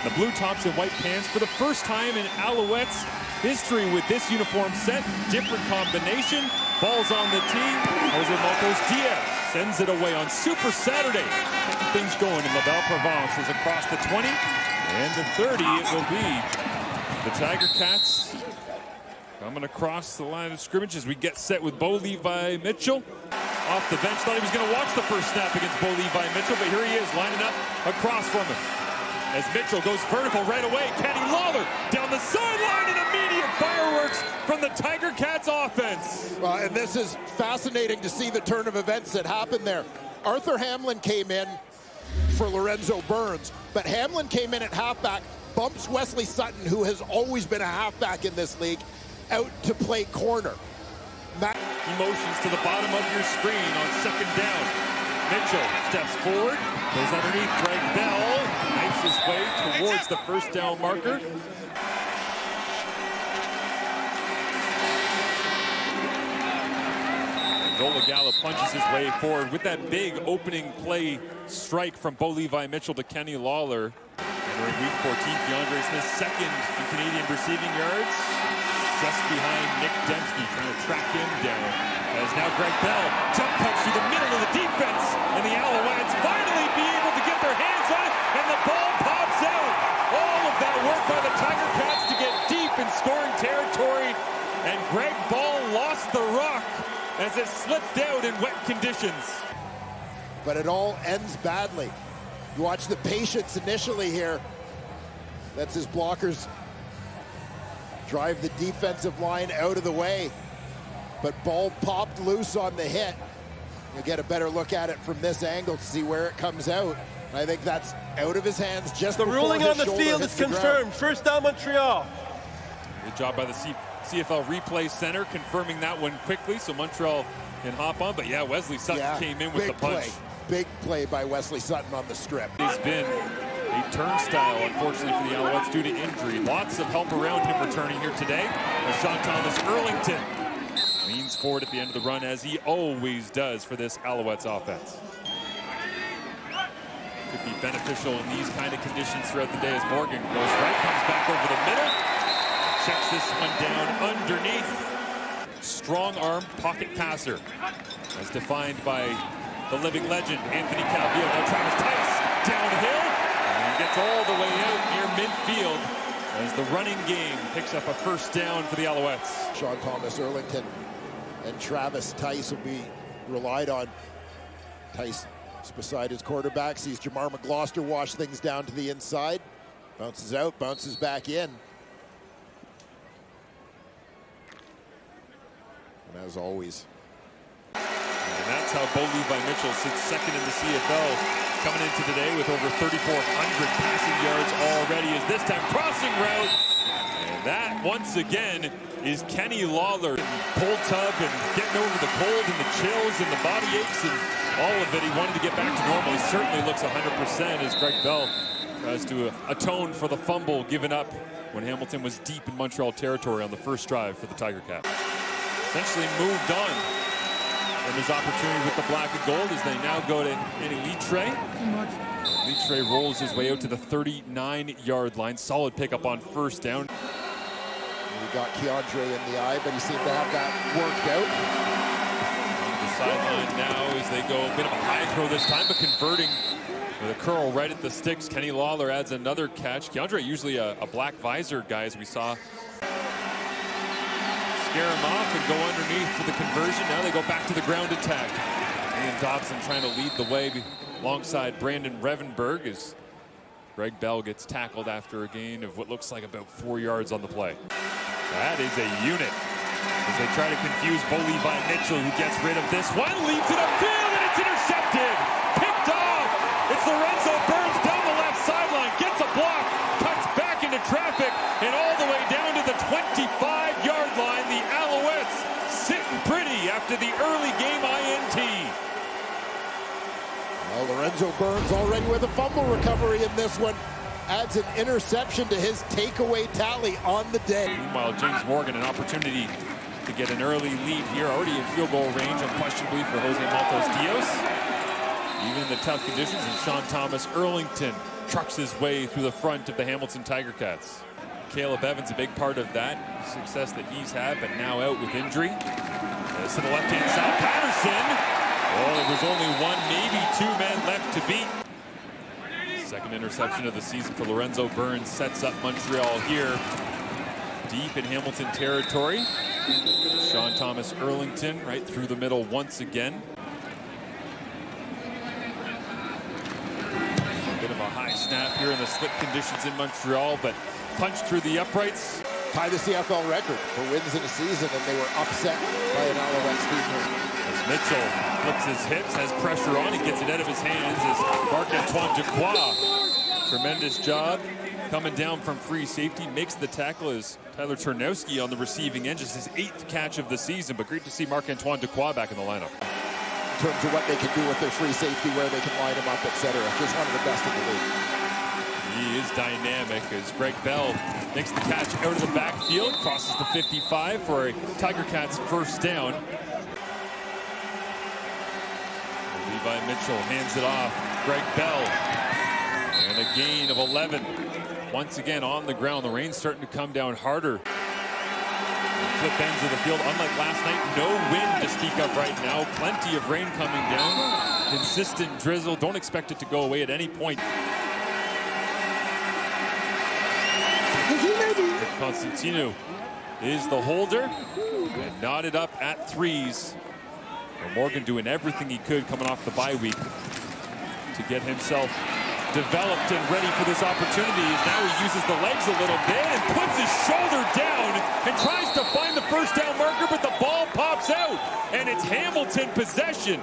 The blue tops and white pants for the first time in Alouettes history with this uniform set. Different combination. Ball's on the tee. Jose Maltos Diaz sends it away on Super Saturday. Things going in La Belle Provence is across the 20 and the 30. It will be the Tiger Cats coming across the line of scrimmage as we get set with Bo Levi Mitchell. Off the bench, thought he was going to watch the first snap against Bo Levi Mitchell, but here he is lining up across from him. As Mitchell goes vertical right away, Kenny Lawler down the sideline and immediate fireworks from the Tiger Cats offense. And this is fascinating to see the turn of events that happened there. Arthur Hamlin came in for Lorenzo Burns, but Hamlin came in at halfback, bumps Wesley Sutton, who has always been a halfback in this league, out to play corner. He motions to the bottom of your screen on second down. Mitchell steps forward, goes underneath Greg Bell, knifes his way towards the first down marker. Dola Gallo punches his way forward with that big opening play strike from Bo Levi Mitchell to Kenny Lawler. Entering week 14, DeAndre Smith second in Canadian receiving yards, just behind Nick Dembski, trying to track him down. As now Greg Bell jump cuts through the middle of the defense, and the Alouettes finally be able to get their hands on it, and the ball pops out. All of that work by the Tiger Cats to get deep in scoring territory, and Greg Ball lost the rock as it slipped out in wet conditions. But it all ends badly. You watch the patience initially here. That's his blockers drive the defensive line out of the way. But ball popped loose on the hit. You'll get a better look at it from this angle to see where it comes out. I think that's out of his hands just before his shoulder hits the ground. The ruling on the field is confirmed. First down, Montreal. Good job by the CFL Replay Center confirming that one quickly so Montreal can hop on. But yeah, Wesley Sutton came in with the punch. Big play by Wesley Sutton on the strip. He's been a turnstile, unfortunately, for the Alouettes due to injury. Lots of help around him returning here today. As Sean Thomas Erlington leans forward at the end of the run, as he always does for this Alouettes offense. Could be beneficial in these kind of conditions throughout the day as Morgan goes right, comes back over the middle, checks this one down underneath. Strong-armed pocket passer, as defined by the living legend, Anthony Calvillo. Now Travis Tice downhill and gets all the way out near midfield as the running game picks up a first down for the Alouettes. Sean Thomas Erlington and Travis Tice will be relied on. Tice is beside his quarterback, sees Jamar McGloster wash things down to the inside. Bounces out, bounces back in. And as always, and that's how Bo Levi Mitchell sits second in the CFL, coming into today with over 3,400 passing yards already, as this time crossing route. And that, once again, is Kenny Lawler. Cold tub and getting over the cold and the chills and the body aches and all of it. He wanted to get back to normal. He certainly looks 100% as Greg Bell tries to atone for the fumble given up when Hamilton was deep in Montreal territory on the first drive for the Tiger Cats. Essentially moved on from his opportunity with the black and gold as they now go to Litre. Litre rolls his way out to the 39-yard line. Solid pickup on first down. We got Keandre in the eye, but he seemed to have that worked out. On the sideline now as they go a bit of a high throw this time, but converting with a curl right at the sticks. Kenny Lawler adds another catch. Keandre usually a black visor guy, as we saw. Scare him off and go underneath for the conversion. Now they go back to the ground attack. Ian Dobson trying to lead the way alongside Brandon Revenberg as Greg Bell gets tackled after a gain of what looks like about 4 yards on the play. That is a unit as they try to confuse Bo Levi Mitchell, who gets rid of this one, leads it upfield, and it's intercepted. Picked off. It's Lorenzo Burns down the left sideline, gets a block, cuts back into traffic, and all the way down to the 25-yard line. The Alouettes sitting pretty after the early game INT. Well, Lorenzo Burns already with a fumble recovery in this one. Adds an interception to his takeaway tally on the day. Meanwhile, James Morgan, an opportunity to get an early lead here, already in field goal range, unquestionably, for Jose Maltos Diaz. even in the tough conditions, and Sean Thomas Erlington trucks his way through the front of the Hamilton Tiger-Cats. Caleb Evans, a big part of that success that he's had, but now out with injury. This to the left-hand side, Patterson. Oh, there was only one, maybe two men left to beat. Second interception of the season for Lorenzo Burns sets up Montreal here, deep in Hamilton territory. Sean Thomas Erlington right through the middle once again. A bit of a high snap here in the slip conditions in Montreal, but punched through the uprights. Tied the CFL record for wins in a season, and they were upset by an Alouettes team. As Mitchell flips his hips, has pressure on, he gets it out of his hands as Marc-Antoine Dequoy. Tremendous job coming down from free safety, makes the tackle as Tyler Turnowski on the receiving end, just his 8th catch of the season, but great to see Marc-Antoine Dequoy back in the lineup. In terms of what they can do with their free safety, where they can line him up, etc. Just one of the best in the league. He is dynamic as Greg Bell makes the catch out of the backfield, crosses the 55 for a Tiger-Cats first down. Levi Mitchell hands it off. Greg Bell. And a gain of 11. Once again on the ground. The rain's starting to come down harder. Flip ends of the field. Unlike last night, no wind to speak of right now. Plenty of rain coming down. Consistent drizzle. Don't expect it to go away at any point. Constantino is the holder and knotted up at threes. And Morgan doing everything he could coming off the bye week to get himself developed and ready for this opportunity. Now he uses the legs a little bit and puts his shoulder down and tries to find the first down marker, but the ball pops out and it's Hamilton possession.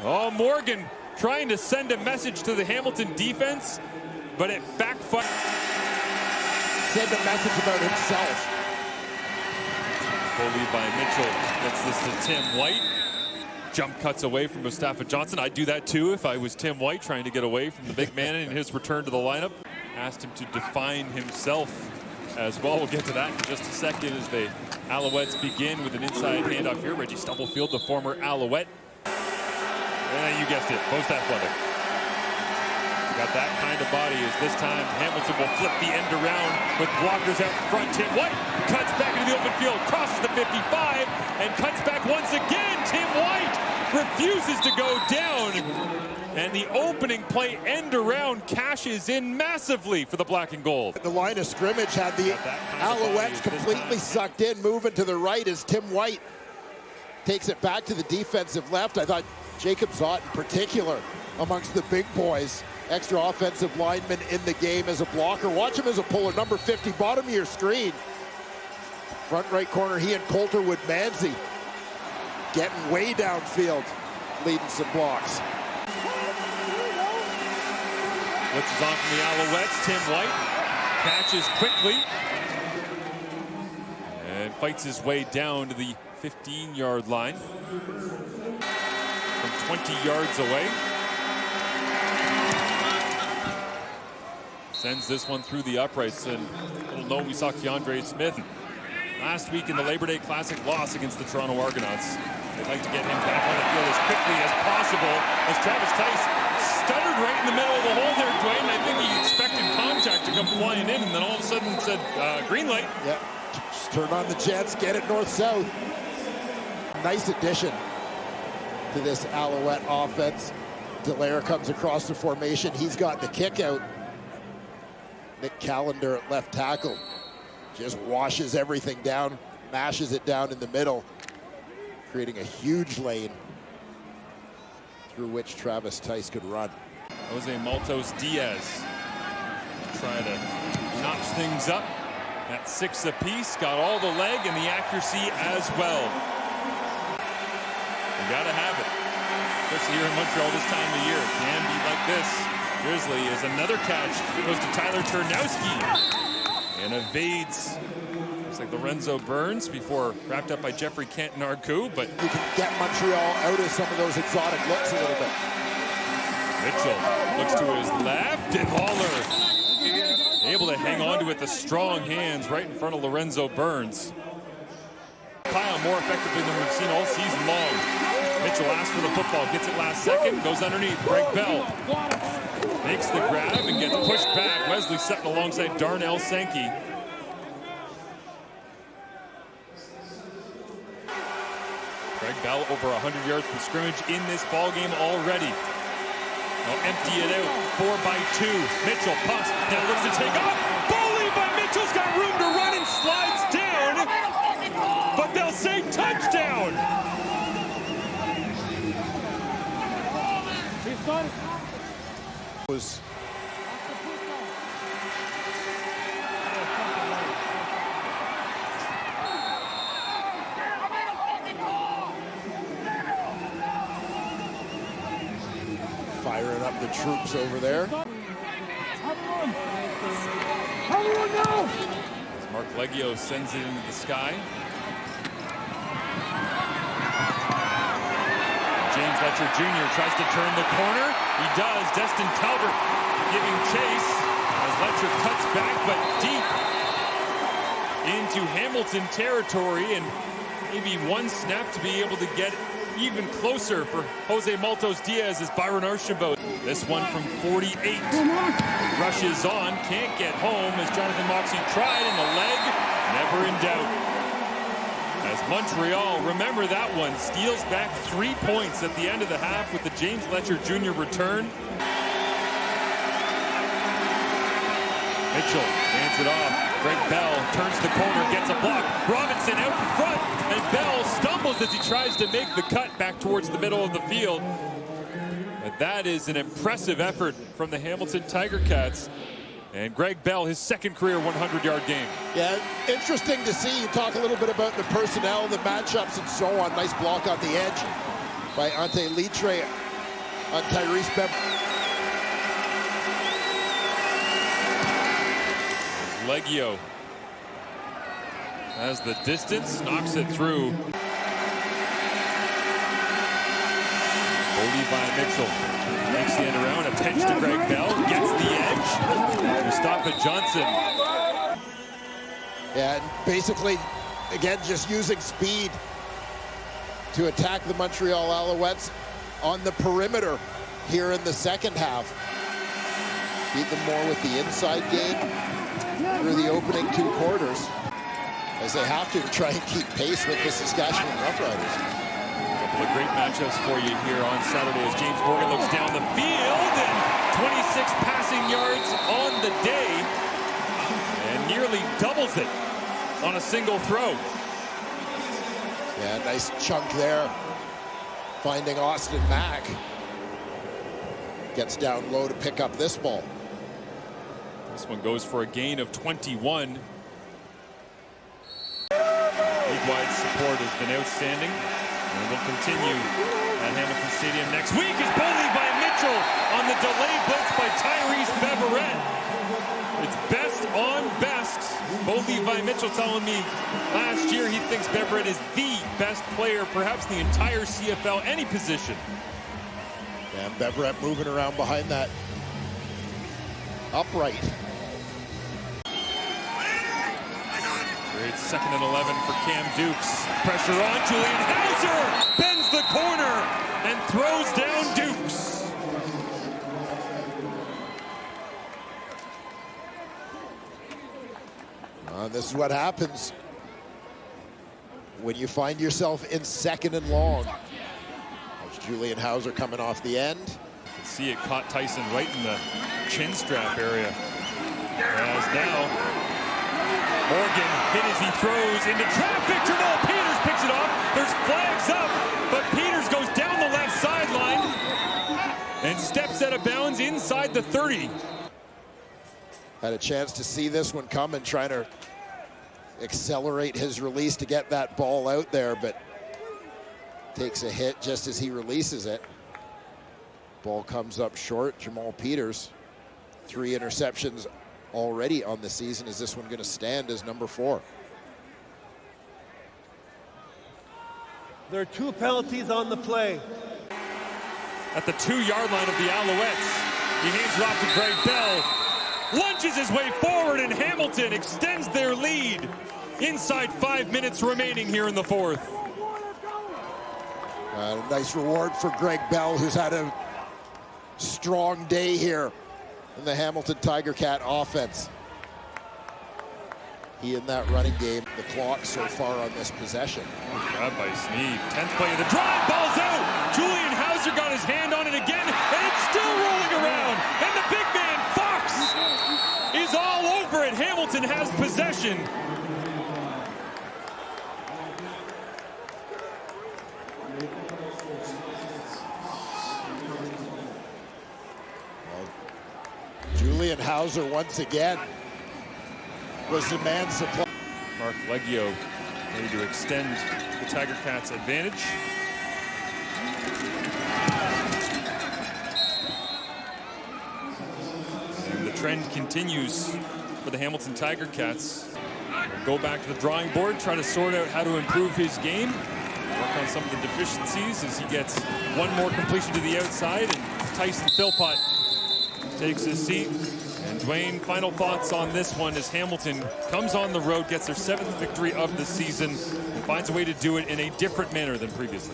Oh, Morgan trying to send a message to the Hamilton defense, but it backfired. Send a message about himself. Levi Mitchell gets this to Tim White. Jump cuts away from Mustafa Johnson. I'd do that too if I was Tim White trying to get away from the big man in his return to the lineup. Asked him to define himself as well. We'll get to that in just a second as the Alouettes begin with an inside handoff here. Reggie Stubblefield, the former Alouette. And you guessed it, post athletic. Got that kind of body as this time Hamilton will flip the end around with blockers out front. Tim White cuts back into the open field, crosses the 55, and cuts back once again. Tim White refuses to go down. And the opening play end around cashes in massively for the black and gold. The line of scrimmage had the Alouettes completely sucked in, moving to the right as Tim White takes it back to the defensive left. I thought Jacob Zott in particular amongst the big boys. Extra offensive lineman in the game as a blocker. Watch him as a puller, number 50, bottom of your screen. Front right corner, he and Coulterwood Manzi getting way downfield, leading some blocks. Blitzes on from the Alouettes. Tim White catches quickly and fights his way down to the 15-yard line from 20 yards away. Sends this one through the uprights, and little note, we saw Keandre Smith last week in the Labor Day Classic loss against the Toronto Argonauts. They'd like to get him back on the field as quickly as possible as Travis Tice stuttered right in the middle of the hole there, Dwayne. I think he expected contact to come flying in, and then all of a sudden said, green light. Yep, just turn on the jets, get it north-south. Nice addition to this Alouette offense. Dallaire comes across the formation. He's got the kick out. Nick Callender at left tackle just washes everything down, mashes it down in the middle, creating a huge lane through which Travis Tice could run. Jose Maltos Diaz try to notch things up at 6 apiece. Got all the leg and the accuracy as well. You gotta have it, especially here in Montreal this time of year. It can be like this. Grizzly is another catch. Goes to Tyler Turnowski and evades. Looks like Lorenzo Burns before wrapped up by Jeffrey Canton-Arcou, but you can get Montreal out of some of those exotic looks a little bit. Mitchell looks to his left, and Haller able to hang on to it with the strong hands right in front of Lorenzo Burns. Kyle more effectively than we've seen all season long. Mitchell asks for the football, gets it last second, goes underneath. Greg Bell makes the grab and gets pushed back. Wesley Sutton alongside Darnell Sankey. Greg Bell over 100 yards from scrimmage in this ball game already. They'll empty it out, 4-by-2. Mitchell pumps, now looks to take off. Ball by Mitchell's got room to run and slides down, but they'll say touchdown. Was firing up the troops over there. As Mark Leggio sends it into the sky. James Letcher Jr. tries to turn the corner. He does. Destin Talbot giving chase as Letcher cuts back, but deep into Hamilton territory, and maybe one snap to be able to get even closer for Jose Maltos Diaz as Byron Archambault. This one from 48. Rushes on, can't get home as Jonathan Moxey tried, and the leg never in doubt. As Montreal, remember that one, steals back 3 points at the end of the half with the James Letcher Jr. return. Mitchell hands it off. Greg Bell turns the corner, gets a block. Robinson out in front, and Bell stumbles as he tries to make the cut back towards the middle of the field. But that is an impressive effort from the Hamilton Tiger-Cats. And Greg Bell, his second career 100-yard game. Yeah, interesting to see. You talk a little bit about the personnel, the matchups, and so on. Nice block on the edge by Ante Litre on Tyrese Beverett. Leggio has the distance, knocks it through. Levi Mitchell makes the end around, a pitch to Greg Bell, gets the edge. Mustafa Johnson. Yeah, and basically, again, just using speed to attack the Montreal Alouettes on the perimeter here in the second half. Beat them more with the inside game through the opening 2 quarters, as they have to try and keep pace with the Saskatchewan Roughriders. A couple of great matchups for you here on Saturday as James Morgan looks down the field, and 26 passing yards on the day and nearly doubles it on a single throw. Yeah, nice chunk there, finding Austin Mack. Gets down low to pick up this ball. This one goes for a gain of 21. League-wide support has been outstanding, and will continue at Hamilton Stadium next week as Bo Levi Mitchell on the delayed blitz by Tyrese Beverett. It's best on best. Bo Levi Mitchell telling me last year he thinks Beverett is the best player, perhaps in the entire CFL, any position. And Beverett moving around behind that upright. Great 2nd and 11 for Cam Dukes. Pressure on, Julian Hauser bends the corner and throws down Dukes. This is what happens when you find yourself in 2nd and long. There's Julian Hauser coming off the end. You can see it caught Tyson right in the chin strap area. As now Morgan hit as he throws into traffic. Jamal Peters picks it off. There's flags up, but Peters goes down the left sideline and steps out of bounds inside the 30. Had a chance to see this one coming, trying to accelerate his release to get that ball out there, but takes a hit just as he releases it. Ball comes up short. Jamal Peters, 3 interceptions already on the season. Is this one going to stand as number 4? There are 2 penalties on the play. At the 2-yard line of the Alouettes, he hands it off to Greg Bell. Lunges his way forward, and Hamilton extends their lead. Inside 5 minutes remaining here in the 4th. Nice reward for Greg Bell, who's had a strong day here in the Hamilton Tiger Cat offense. He in that running game, the clock so far on this possession. Grab by Sneed. 10th play of the drive, ball's out. Julian Hauser got his hand on it again, and it's still rolling around. And the big man, Fox, is all over it. Hamilton has possession. Julian Hauser once again was the man supply. Mark Leggio ready to extend the Tiger Cats' advantage. And the trend continues for the Hamilton Tiger Cats. We'll go back to the drawing board, try to sort out how to improve his game, work on some of the deficiencies as he gets one more completion to the outside, and Tyson Philpott takes his seat. And Dwayne, final thoughts on this one as Hamilton comes on the road, gets their 7th victory of the season, and finds a way to do it in a different manner than previously.